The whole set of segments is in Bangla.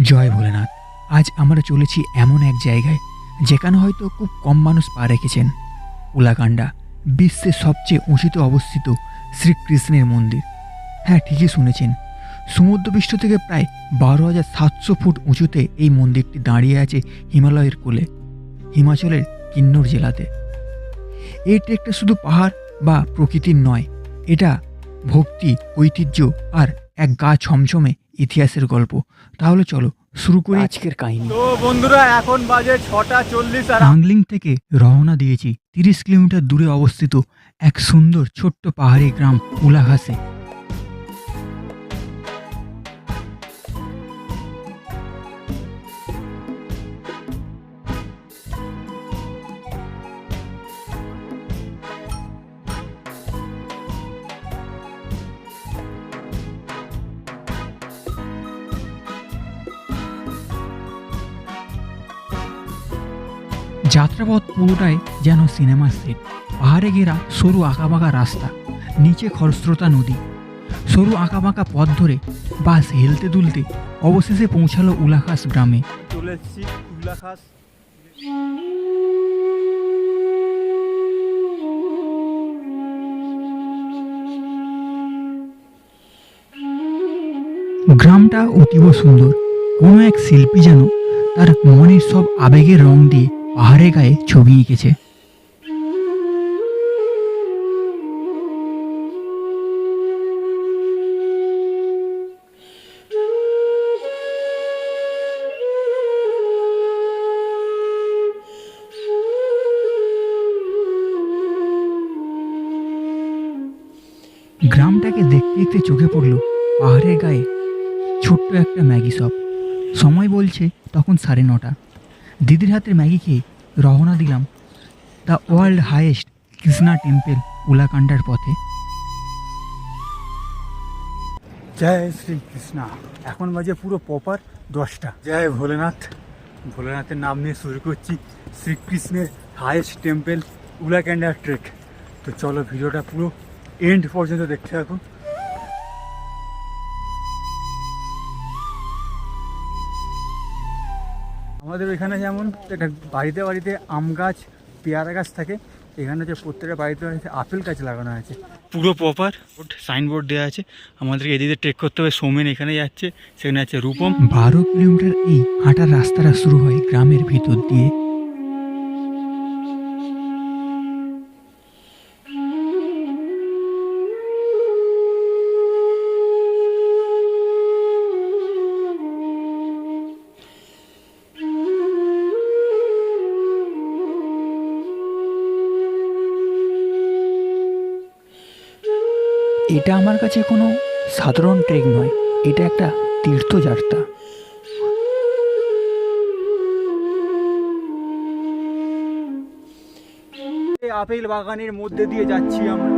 জয় ভোলেনাথ। আজ আমরা চলেছি এমন এক জায়গায় যেখানে হয়তো খুব কম মানুষ পা রেখেছেন। উলাকান্ডা, বিশ্বের সবচেয়ে উঁচুতে অবস্থিত শ্রীকৃষ্ণের মন্দির। হ্যাঁ, ঠিকই শুনেছেন, সমুদ্রপৃষ্ঠ থেকে প্রায় 12,700 ফুট উঁচুতে এই মন্দিরটি দাঁড়িয়ে আছে হিমালয়ের কোলে, হিমাচলের কিন্নর জেলাতে। এই ট্রেকটা শুধু পাহাড় বা প্রকৃতির নয়, এটা ভক্তি, ঐতিহ্য আর এক গা ছমছমে ইতিহাসের গল্প। তাহলে চলো শুরু করি আজকের কাহিনী। তো বন্ধুরা, এখন বাজে 6:40 আর আংলিং থেকে রওনা দিয়েছি 30 কিলোমিটার দূরে অবস্থিত এক সুন্দর ছোট্ট পাহাড়ি গ্রাম উলাঘাসে। যাত্রাপথ পুরোটাই যেন সিনেমার সেট। পাহাড়ে ঘেরা সরু আঁকাবাঁকা রাস্তা, নিচে খরস্রোতা নদী। সরু আঁকাবাঁকা পথ ধরে বাস হেলতে দুলতে অবশেষে পৌঁছালো উলাঘাস গ্রামে। চলে এসেছি উলাঘাস। গ্রামটা অতীব সুন্দর। কোনো এক শিল্পী যেন তার মনের সব আবেগের রং দিয়ে পাহাড়ের গায়ে ছবি এঁকেছে। গ্রামটাকে দেখতে দেখতে চোখে পড়ল পাহাড়ের গায়ে ছোট্ট একটা ম্যাগি শপ। সময় বলছে তখন 9:30। দিদির হাতের ম্যাগি খেয়ে রওনা দিলাম the world highest Krishna temple উলাকান্ডার পথে। জয় শ্রীকৃষ্ণ। এখন বাজে পুরো প্রপার 10টা। জয় ভোলেনাথ। ভোলেনাথের নাম নিয়ে শুরু করছি শ্রীকৃষ্ণের হাইয়েস্ট টেম্পল উলাকান্ডা ট্রেক। তো চলো ভিডিওটা পুরো এন্ড পর্যন্ত দেখতে থাকুন। আমাদের এখানে যেমন একটা বাড়িতে বাড়িতে আম গাছ, পেয়ারা গাছ থাকে, এখানে হচ্ছে প্রত্যেকটা বাড়িতে বাড়িতে আপেল গাছ লাগানো আছে। পুরো প্রপার সাইনবোর্ড দেওয়া আছে। আমাদেরকে এদিকে ট্রেক করতে হবে। সৌমেন এখানে যাচ্ছে, সেখানে আছে রূপম। 12 কিলোমিটার এই হাঁটার রাস্তাটা শুরু হয় গ্রামের ভিতর দিয়ে। এটা আমার কাছে কোনো সাধারণ ট্রেক নয়, এটা একটা তীর্থযাত্রা। এই আপেল বাগানের মধ্যে দিয়ে যাচ্ছি আমরা।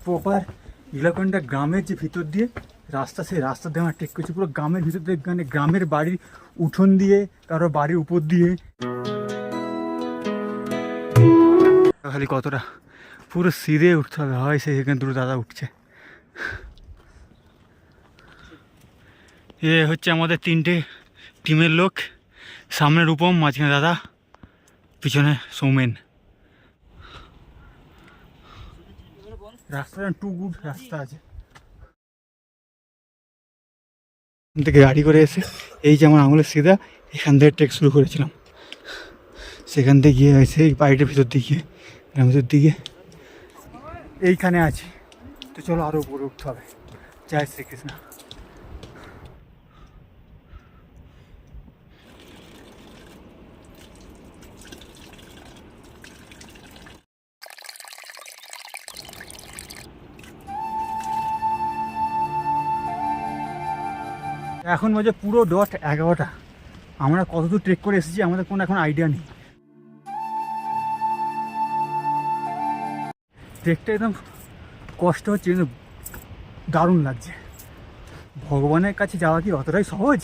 প্রপার উলাকান্ডা গ্রামের যে ভিতর দিয়ে রাস্তা, সেই রাস্তা দিয়ে আমরা ট্রেক করছি। পুরো গ্রামের ভিতর দিয়ে, মানে গ্রামের বাড়ির উঠোন দিয়ে, কারো বাড়ির উপর দিয়ে। খালি কতটা পুরো সিধে উঠতে হবে, হয় সেখানে দুটো দাদা উঠছে। এ হচ্ছে আমাদের 3টে টিমের লোক। সামনে রূপম, মাঝখানে দাদা, পিছনে সৌমেন। রাস্তাটা টু গুড রাস্তা আছে। থেকে গাড়ি করে এসে এই যে আমার আঙুলের সিধা এখান থেকে ট্রেক শুরু করেছিলাম। সেখান থেকে গিয়ে এসে এই বাড়িটার ভিতর দিকে, গ্রামের ভিতর দিকে এইখানে আছি। তো চলো আরও উপরে উঠতে হবে। জয় শ্রীকৃষ্ণ। এখন বাজে পুরো 11টা। আমরা কতদূর ট্রেক করে এসেছি আমাদের কোনো এখন আইডিয়া নেই। দেখতে একদম কষ্ট হচ্ছে কিন্তু দারুণ লাগছে। ভগবানের কাছে যাওয়া কি অতটাই সহজ?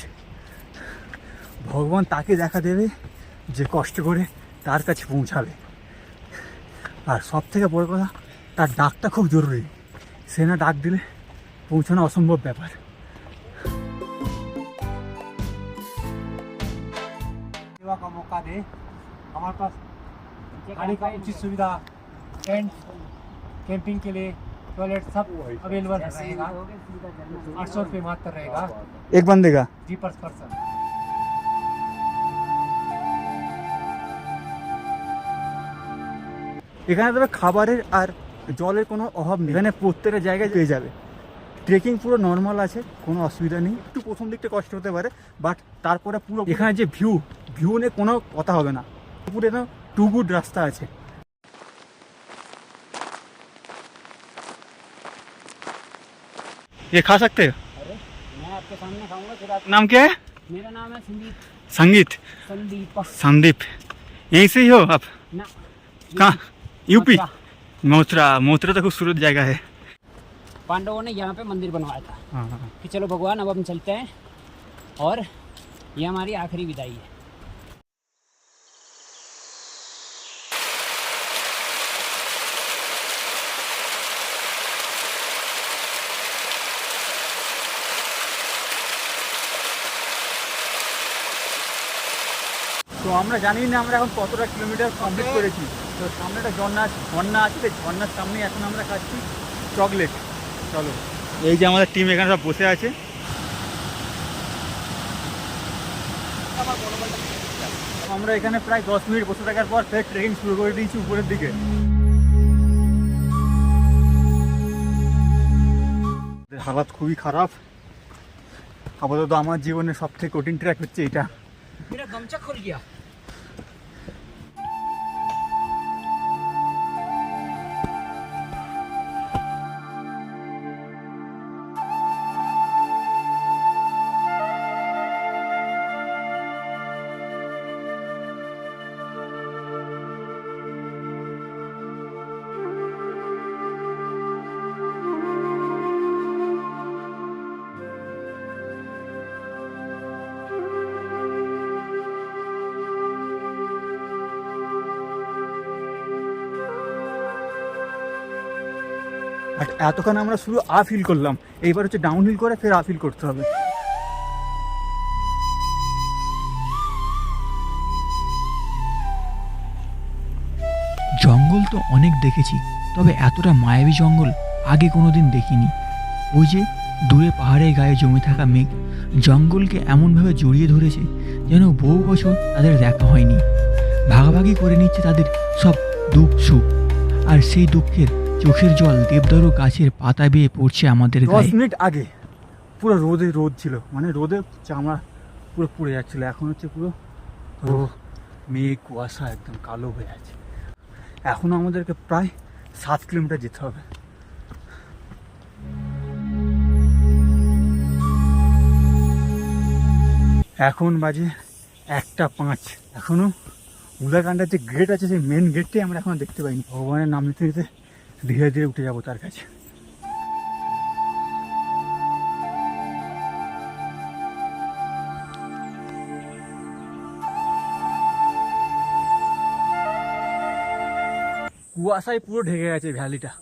ভগবান তাকে দেখা দেবে যে কষ্ট করে তার কাছে পৌঁছাবে। আর সব থেকে বড় কথা, তার ডাকটা খুব জরুরি। সে না ডাক দিলে পৌঁছানো অসম্ভব ব্যাপার। सेवा का मौका दे। हमारे पास खाने का उचित सुविधा, टेंट, कैंपिंग के लिए टॉयलेट सब अवेलेबल रहेगा। 800 रुपये मात्र रहेगा एक बंदे का। जी पर पर्सन। এখানে তবে খাবারের আর জলের কোনো অভাব নেই, এখানে প্রত্যেকটা জায়গায় পেয়ে যাবে। ট্রেকিং পুরো নর্মাল আছে, কোনো অসুবিধা নেই। একটু প্রথম দিকটা কষ্ট হতে পারে, বাট তারপরে পুরো এখানে যে ভিউ নিয়ে কোনো কথা হবে না। পুরো না টু গুড রাস্তা আছে। ये खा सकते हो? मैं आपके सामने खाऊंगा, फिर आप। नाम क्या है? मेरा नाम है संदीप। संगीत। संदीप संदीप, यहीं से ही हो आप? ना कहाँ? यूपी? मथुरा। मोथरा। मोथरा तो खूबसूरत जगह है। पांडवों ने यहाँ पे मंदिर बनवाया था हाँ। कि चलो भगवान अब हम चलते हैं, और ये हमारी आखिरी विदाई है। তো আমরা জানি না আমরা এখন কতটা কিলোমিটার কমপ্লিট করেছি। তো সামনে একটা ঝর্ণা আছে, তো ঝর্ণার সামনে এখন আমরা খাচ্ছি চকলেট। চলো, এই যে আমাদের টিম এখানে সব বসে আছে। আমরা এখানে প্রায় 10 মিনিট বসে থাকার পর ফের ট্রেকিং শুরু করে দিয়েছি উপরের দিকে। হালাত খুবই খারাপ। আপাতত আমার জীবনের সব থেকে কঠিন ট্র্যাক হচ্ছে এটা। मेरा गमछा खुल गया। বাট এতক্ষণ আমরা শুধু আপ হিল করলাম, এইবার হচ্ছে ডাউন হিল করে ফের আপ হিল করতে হবে। জঙ্গল তো অনেক দেখেছি, তবে এতটা মায়াবী জঙ্গল আগে কোনোদিন দেখিনি। ওই যে দূরে পাহাড়ের গায়ে জমে থাকা মেঘ জঙ্গলকে এমনভাবে জড়িয়ে ধরেছে যেন বহু বছর তাদের দেখা হয়নি। ভাগাভাগি করে নিচ্ছে তাদের সব দুঃখ সুখ, আর সেই দুঃখের চোখের জল দেবদারু গাছের পাতা বেয়ে পড়ছে আমাদের 10 গায়ে। মিনিট আগে পুরো রোদ ছিল, মানে রোদে চামড়া পুরো পুড়ে যাচ্ছিল। এখন হচ্ছে পুরো মেঘ কুয়াশা একদম কালো হয়ে আছে। এখনও আমাদেরকে প্রায় 7 কিলোমিটার যেতে হবে। এখন বাজে 1:05। এখনও উলাকান্ডার যে গেট আছে সেই মেন গেটটাই আমরা এখনো দেখতে পাইনি। ভগবানের নাম নিতে নিতে ধীরে ধীরে উঠে যাবো তার কাছে। কুয়াশায় পুরো ঢেকে গেছে ভ্যালিটা।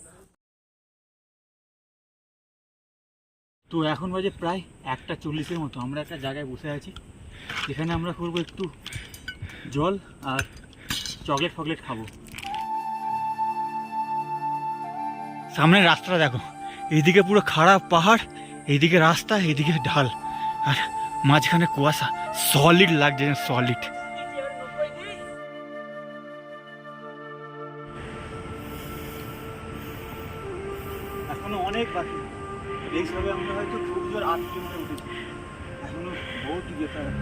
তো এখন বাজে প্রায় 1:40 মতো। আমরা একটা জায়গায় বসে আছি, এখানে আমরা করবো একটু জল আর চকলেট ফকলেট খাবো। সামনে রাস্তাটা দেখো, এইদিকে পুরো খারাপ পাহাড়, এইদিকে রাস্তা, এইদিকে ঢাল, আর মাঝখানে কুয়াশা। সলিড লাগছে, সলিড। এখনো অনেক বাকি। এইভাবে আমরা হয়তো খুব জোর 8 কিলোমিটার উঠেছি, এখনো বহুত যেতে হবে।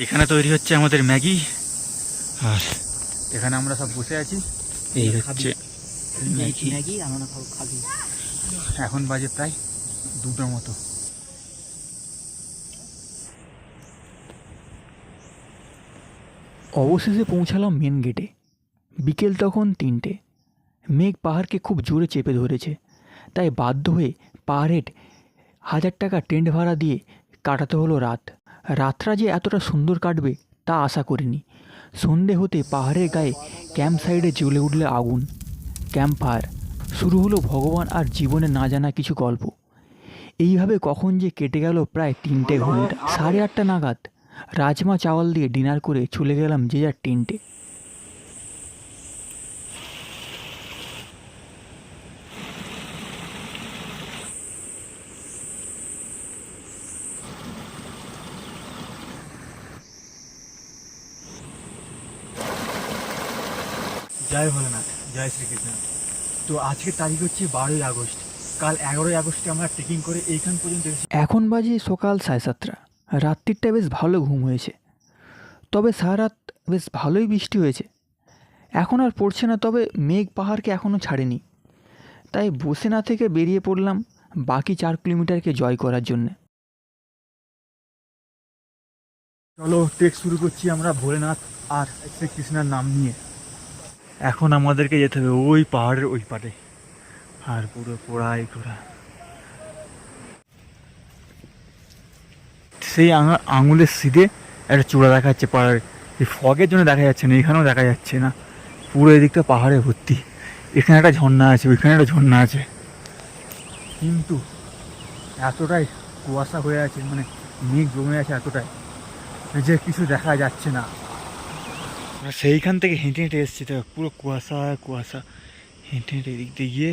এখানে তৈরি হচ্ছে আমাদের ম্যাগি, আর এখানে আমরা সব বসে আছি। এই হচ্ছে ম্যাগি আমরা খাবি। এখন বাজে প্রায় 2টোর মতো। অবশেষে পৌঁছালাম মেন গেটে। বিকেল তখন 3টে। মেঘ পাহাড়কে খুব জোরে চেপে ধরেছে, তাই বাধ্য হয়ে পাহাড়ের 1000 টাকা টেন্ট ভাড়া দিয়ে কাটাতে হলো রাত। রাতটা যে এতটা সুন্দর কাটবে তা আশা করিনি। সন্ধে হতে পাহাড়ের গায়ে ক্যাম্প সাইডে জ্বলে উঠলে আগুন, ক্যাম্প ফায়ার। শুরু হলো ভগবান আর জীবনে না জানা কিছু গল্প। এইভাবে কখন যে কেটে গেল প্রায় 3টে ঘন্টা। 8:30 নাগাদ রাজমা চাওয়াল দিয়ে ডিনার করে চলে গেলাম যে যার টেন্টে। জয় ভোলেনাথ, জয় শ্রীকৃষ্ণ। তো আজকের তারিখ হচ্ছে 12ই আগস্ট। কাল 11ই আগস্টে আমরা ট্রেকিং করে এইখান পর্যন্ত এসেছি। এখন বাজে সকাল 7:30। রাত্রিটা বেশ ভালো ঘুম হয়েছে, তবে সারা রাত বেশ ভালোই বৃষ্টি হয়েছে। এখন আর পড়ছে না, তবে মেঘ পাহাড়কে এখনও ছাড়েনি। তাই বসে না থেকে বেরিয়ে পড়লাম বাকি 4 কিলোমিটারকে জয় করার জন্যে। চলো ট্রেক শুরু করছি আমরা ভোলেনাথ আর শ্রীকৃষ্ণের নাম নিয়ে। এখন আমাদেরকে যেতে হবে ওই পাহাড়ের ওই পারে, আর পুরো পোড়াই ঘোরা। সেই আঙুলের সিধে একটা চূড়া দেখা যাচ্ছে পাহাড়ের। এই ফগের জন্য দেখা যাচ্ছে না, এখানেও দেখা যাচ্ছে না। পুরো এদিকটা পাহাড়ে ভর্তি। এখানে একটা ঝর্ণা আছে, ওইখানে একটা ঝর্ণা আছে, কিন্তু এতটাই কুয়াশা হয়ে আছে, মানে মেঘ জমে আছে এতটাই যে কিছু দেখা যাচ্ছে না। আমরা সেইখান থেকে হেঁটে হেঁটে এসেছি, তো পুরো কুয়াশা কুয়াশা। হেঁটে হেঁটে এদিক দিয়ে গিয়ে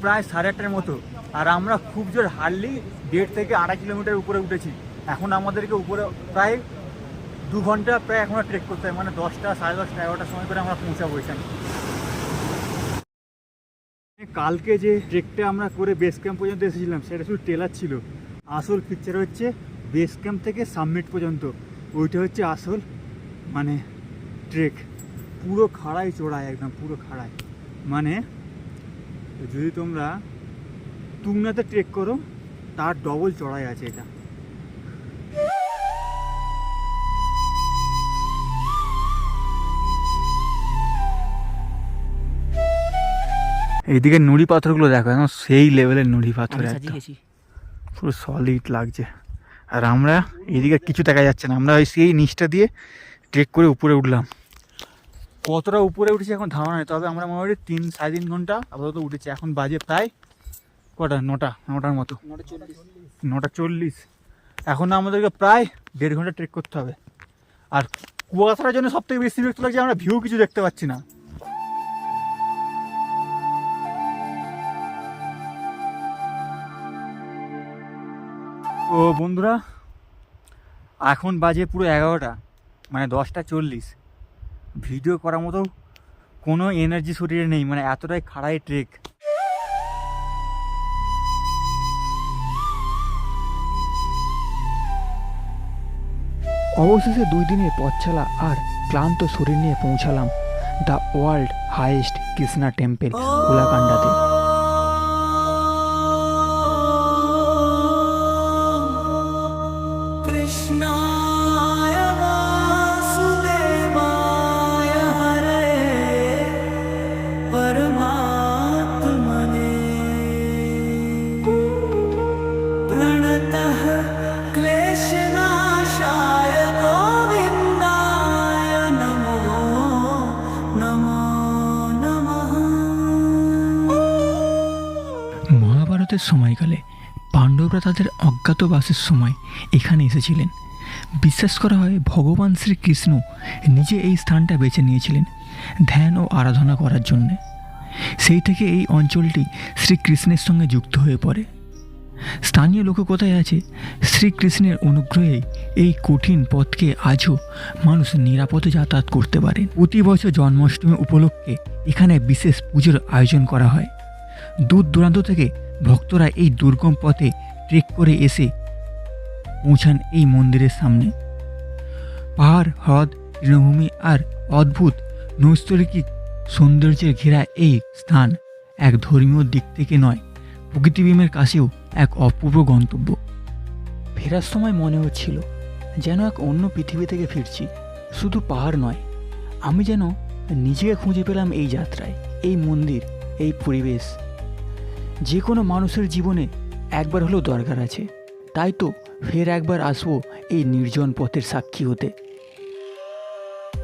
প্রায় 8:30 মতো। আর আমরা খুব জোর হার্ডলি 1.5 থেকে 2.5 কিলোমিটার উপরে উঠেছি। এখন আমাদেরকে উপরে প্রায় 2 ঘন্টা প্রায় এখনো ট্রেক করতে হবে, মানে 10টা, 10:30, 11টার সময় করে আমরা পৌঁছাবো এখানে। কালকে যে ট্রেকটা আমরা করে বেস ক্যাম্প পর্যন্ত এসেছিলাম সেটা শুধু টেলার ছিল। আসল পিকচার হচ্ছে বেস ক্যাম্প থেকে সাবমিট পর্যন্ত, ওইটা হচ্ছে আসল মানে ট্রেক। পুরো খাড়াই চড়ায়, একদম পুরো খাড়ায়। মানে যদি তোমরা তুংনাতে ট্রেক করো তার ডবল চড়াই আছে এটা। এইদিকে নুড়ি পাথরগুলো দেখো, এখন সেই লেভেলের নুড়ি পাথর, পুরো সলিড লাগছে। আর আমরা এইদিকে কিছু দেখা যাচ্ছে না, আমরা ওই সেই নিচটা দিয়ে ট্রেক করে উপরে উঠলাম। কতটা উপরে উঠেছি এখন ধারণা নেই, তবে আমরা মোটামুটি 3-3.5 ঘন্টা আপাতত উঠেছি। এখন বাজে প্রায় কটা, 9টার মতো, 9:40। এখন আমাদেরকে প্রায় 1.5 ঘন্টা ট্রেক করতে হবে। আর কুয়াশার জন্য সব থেকে বেশি বিরক্ত লাগছে, আমরা ভিউ কিছু দেখতে পাচ্ছি না। ও বন্ধুরা, এখন বাজে পুরো 11টা, মানে 10:40। ভিডিও করার মতো কোনো এনার্জি শরীরে নেই, মানে এতটাই খাড়াই ট্রেক। অবশেষে 2 দিনের পথ চলা আর ক্লান্ত শরীর নিয়ে পৌঁছালাম the world highest Krishna temple উলাকান্ডাতে। মহাভারতের সময়কালে পাণ্ডবরা তাদের অজ্ঞাতবাসের সময় এখানে এসেছিলেন। বিশ্বাস করা হয় ভগবান শ্রীকৃষ্ণ নিজে এই স্থানটা বেছে নিয়েছিলেন ধ্যান ও আরাধনা করার জন্যে। সেই থেকে এই অঞ্চলটি শ্রীকৃষ্ণের সঙ্গে যুক্ত হয়ে পড়ে। স্থানীয় লোককথায় আছে শ্রীকৃষ্ণের অনুগ্রহে এই কঠিন পথকে আজও মানুষ নিরাপদে যাতায়াত করতে পারে। প্রতি বছর জন্মাষ্টমী উপলক্ষে এখানে বিশেষ পুজোর আয়োজন করা হয়। দূর দূরান্ত থেকে ভক্তরা এই দুর্গম পথে ট্রেক করে এসে পৌঁছান এই মন্দিরের সামনে। পাহাড়, হ্রদ, তৃণভূমি আর অদ্ভুত নৈসর্গিক সৌন্দর্যের ঘেরা এই স্থান এক ধর্মীয় দিক থেকে নয়, প্রকৃতিপ্রেমের কাছেও এক অপূর্ব গন্তব্য। ফেরার সময় মনে হচ্ছিল যেন এক অন্য পৃথিবী থেকে ফিরছি। শুধু পাহাড় নয়, আমি যেন নিজেকে খুঁজে পেলাম এই যাত্রায়। এই মন্দির, এই পরিবেশ যে কোনো মানুষের জীবনে একবার হলেও দরকার আছে। তাই তো ফের একবার আসবো এই নির্জন পথের সাক্ষী হতে।